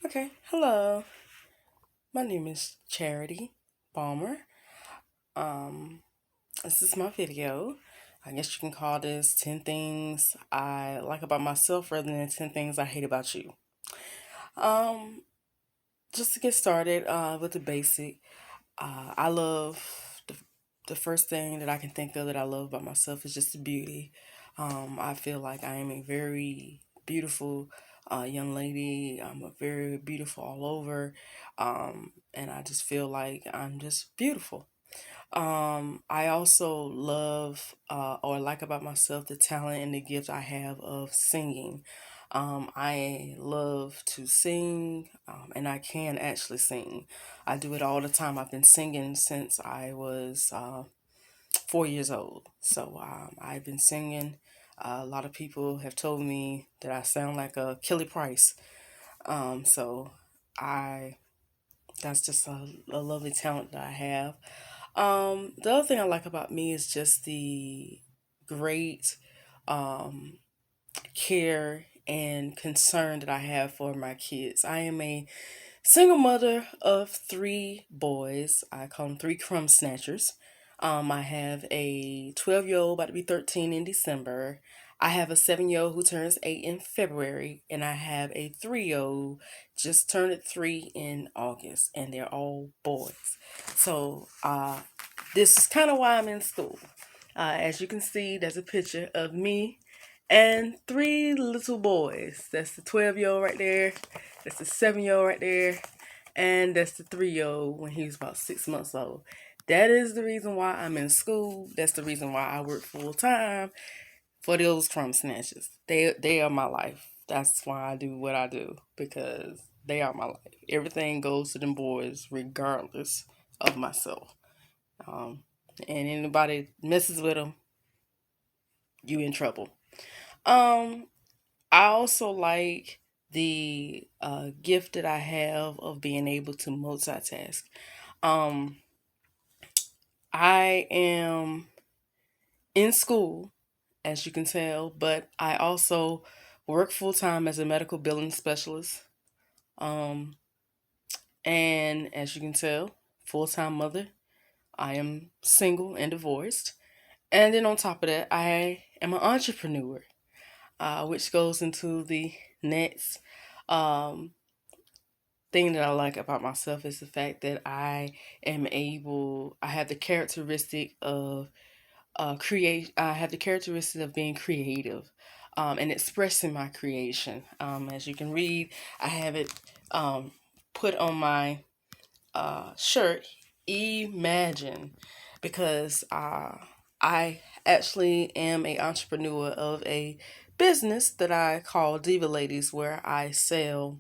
Okay, hello. My name is Charity Balmer. Um, this is my video. I guess you can call this 10 things I like about myself rather than 10 things I hate about you. Um, just to get started with the basic, I love the first thing that I can think of that I love about myself is just the beauty. I feel like I am a very beautiful young lady. I'm a very beautiful all over. And I just feel like I'm just beautiful. I also love or like about myself the talent and the gift I have of singing. I love to sing, and I can actually sing. I do it all the time. I've been singing since I was 4 years old. So I've been singing. A lot of people have told me that I sound like a Kelly Price. So I that's just a lovely talent that I have. The other thing I like about me is just the great um, care and concern that I have for my kids. I am a single mother of three boys. I call them three crumb snatchers. I have a 12-year old about to be 13 in December. I have a 7-year old who turns 8 in February, and I have a 3-year old just turned 3 in August, and they're all boys. So, this is kind of why I'm in school. As you can see, there's a picture of me and three little boys. That's the 12-year old right there. That's the 7-year old right there. And that's the 3-year old when he was about 6 months old. That is the reason why I'm in school. That's the reason why I work full time for those crumb snatchers. They are my life. That's why I do what I do because they are my life. Everything goes to them boys regardless of myself. Um, and anybody messes with them, you in trouble. Um, I also like the gift that I have of being able to multitask. Um, I am in school, as you can tell, but I also work full time as a medical billing specialist. Um, and as you can tell, full time mother. I am single and divorced. And then on top of that, I am an entrepreneur, which goes into the next um, thing that I like about myself is the fact that I have the characteristic of I have the characteristic of being creative and expressing my creation. As you can read, I have it um, put on my shirt, Imagine, because I actually am a entrepreneur of a business that I call Diva Ladies, where I sell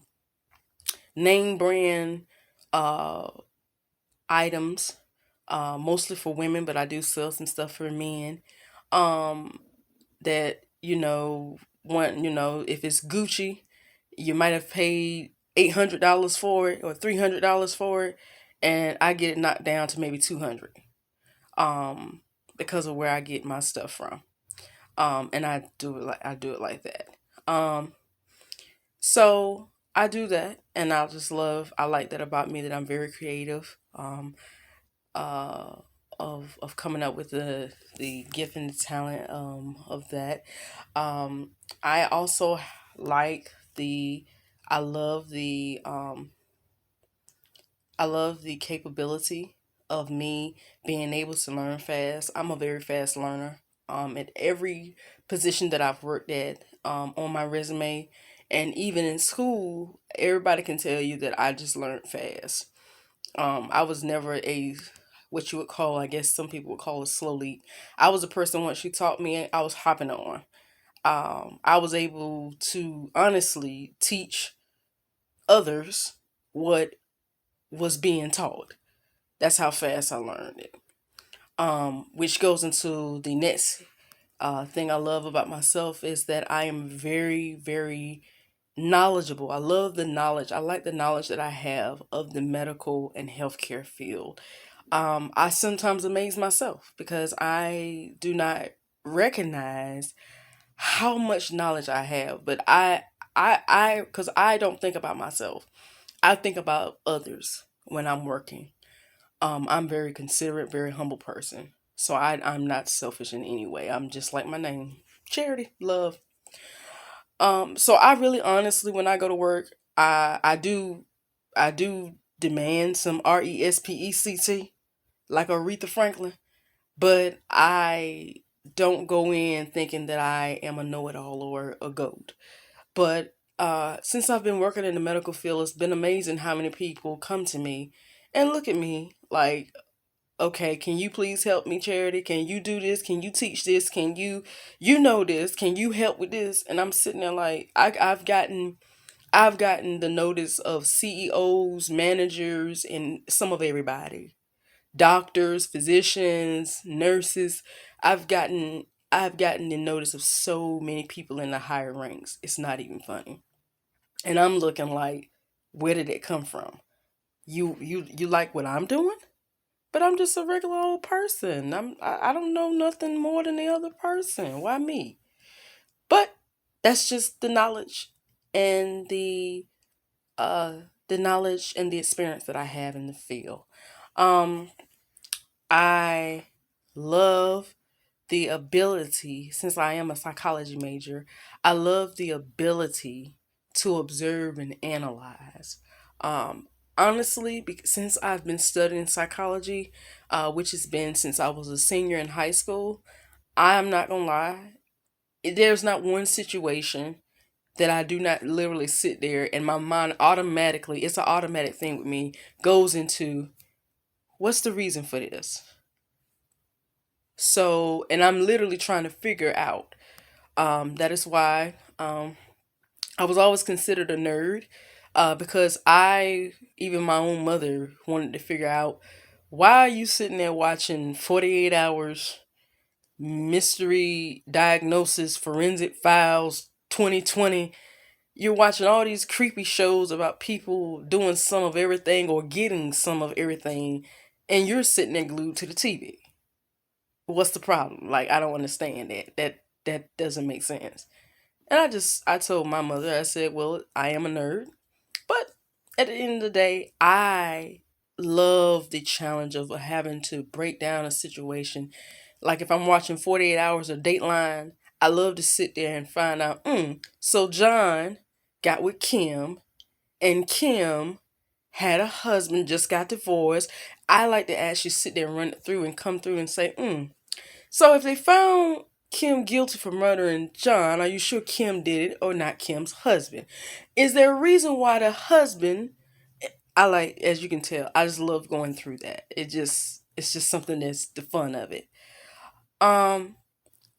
name brand uh, items, mostly for women, but I do sell some stuff for men. Um, that if it's Gucci, you might have paid $800 for it or $300 for it, and I get it knocked down to maybe 200. Because of where I get my stuff from. And I do it like that. Um, so I do that, and I like that about me that I'm very creative. Uh, of coming up with the gift and the talent of that. Um, I also like the I love the I love the capability of me being able to learn fast. I'm a very fast learner. At every position that I've worked at, on my resume, and even in school, everybody can tell you that I just learned fast. I was never a what you would call, I guess some people would call a slow lead. I was a person once you taught me, I was hopping on. I was able to honestly teach others what was being taught. That's how fast I learned it. Which goes into the next thing I love about myself is that I am very, very knowledgeable. I love the knowledge. I like the knowledge that I have of the medical and healthcare field. I sometimes amaze myself because I do not recognize how much knowledge I have, but because I don't think about myself. I think about others when I'm working. I'm very considerate, very humble person. So I'm not selfish in any way. I'm just like my name, charity, love. So I really honestly, when I go to work, I do demand some respect, like Aretha Franklin, but I don't go in thinking that I am a know-it-all or a goat. But since I've been working in the medical field, it's been amazing how many people come to me and look at me like, okay, can you please help me, Charity? Can you do this? Can you teach this? Can you know this? Can you help with this? And I'm sitting there like, I've gotten the notice of CEOs, managers, and some of everybody, doctors, physicians, nurses. I've gotten I've gotten the notice of so many people in the higher ranks. It's not even funny. And I'm looking like, where did it come from? You like what I'm doing? But I'm just a regular old person. I don't know nothing more than the other person. Why me? But that's just and the knowledge and the experience that I have in the field. Um, I love the ability, since I am a psychology major, I love the ability to observe and analyze. Um, Honestly, since I've been studying psychology, which has been since I was a senior in high school, I'm not gonna lie, there's not one situation that I do not literally sit there and my mind automatically, it's an automatic thing with me, goes into what's the reason for this? So, and I'm literally trying to figure out. That is why I was always considered a nerd because even my own mother, wanted to figure out why are you sitting there watching 48 hours mystery diagnosis forensic files 2020. You're watching all these creepy shows about people doing some of everything or getting some of everything, and you're sitting there glued to the TV. What's the problem? Like, I don't understand that. That doesn't make sense. And I told my mother, I said, well, I am a nerd, but at the end of the day, I love the challenge of having to break down a situation. Like if I'm watching 48 Hours of Dateline, I love to sit there and find out, so John got with Kim, and Kim had a husband, just got divorced. I like to actually sit there and run it through and come through and say, so if they found Kim guilty for murdering John, are you sure Kim did it or not Kim's husband? Is there a reason why the husband, I like, as you can tell, I just love going through that. It's just something that's the fun of it. Um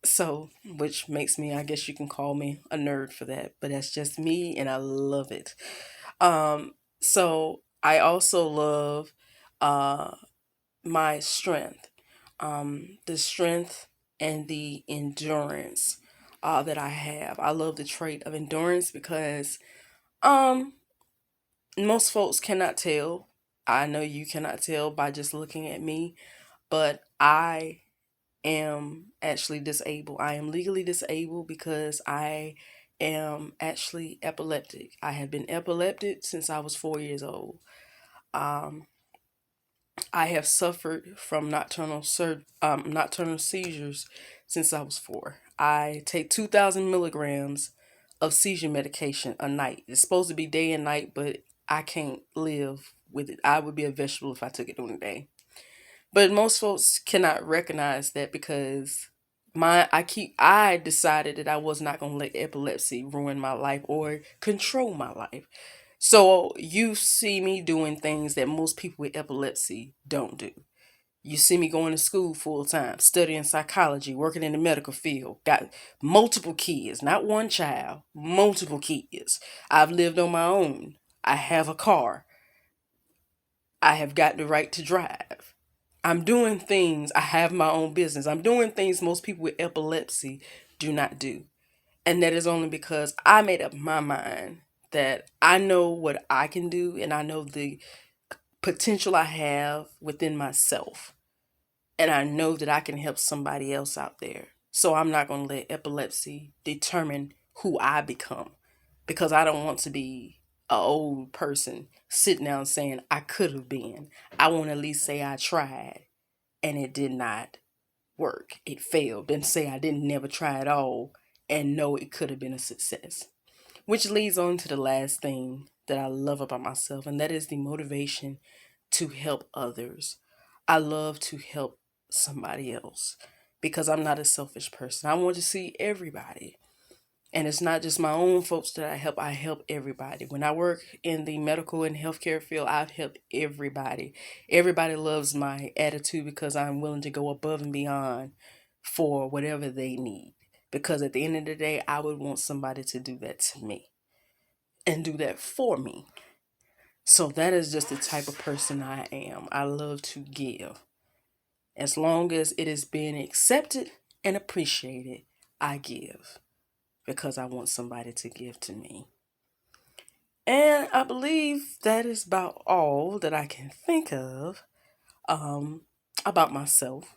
so which makes me, I guess you can call me a nerd for that, but that's just me and I love it. So I also love uh my strength, the strength and the endurance that I have. I love the trait of endurance because um, most folks cannot tell. I know you cannot tell by just looking at me, but I am actually disabled. I am legally disabled because I am actually epileptic. I have been epileptic since I was 4 years old. Um, I have suffered from nocturnal seizures since I was 4. I take 2,000 milligrams of seizure medication a night. It's supposed to be day and night, but I can't live with it. I would be a vegetable if I took it during the day. But most folks cannot recognize that because I decided that I was not going to let epilepsy ruin my life or control my life. So you see me doing things that most people with epilepsy don't do. You see me going to school full time, studying psychology, working in the medical field, got multiple kids, not one child, multiple kids. I've lived on my own. I have a car. I have got the right to drive. I'm doing things, I have my own business. I'm doing things most people with epilepsy do not do. And that is only because I made up my mind that I know what I can do and I know the potential I have within myself. And I know that I can help somebody else out there. So I'm not going to let epilepsy determine who I become. because I don't want to be an old person sitting down saying I could have been. I want to at least say I tried and it did not work. It failed. And say I didn't never try at all and know it could have been a success. Which leads on to the last thing that I love about myself, and that is the motivation to help others. I love to help somebody else because I'm not a selfish person. I want to see everybody. And it's not just my own folks that I help everybody. When I work in the medical and healthcare field, I've helped everybody. Everybody loves my attitude because I'm willing to go above and beyond for whatever they need. Because at the end of the day, I would want somebody to do that to me and do that for me. So that is just the type of person I am. I love to give. As long as it is being accepted and appreciated, I give because I want somebody to give to me. And I believe that is about all that I can think of um, about myself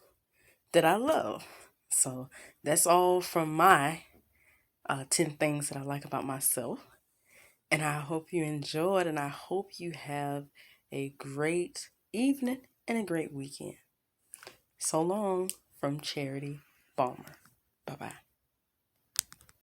that I love. So that's all from my 10 things that I like about myself. And I hope you enjoyed, and I hope you have a great evening and a great weekend. So long from Charity Balmer. Bye bye.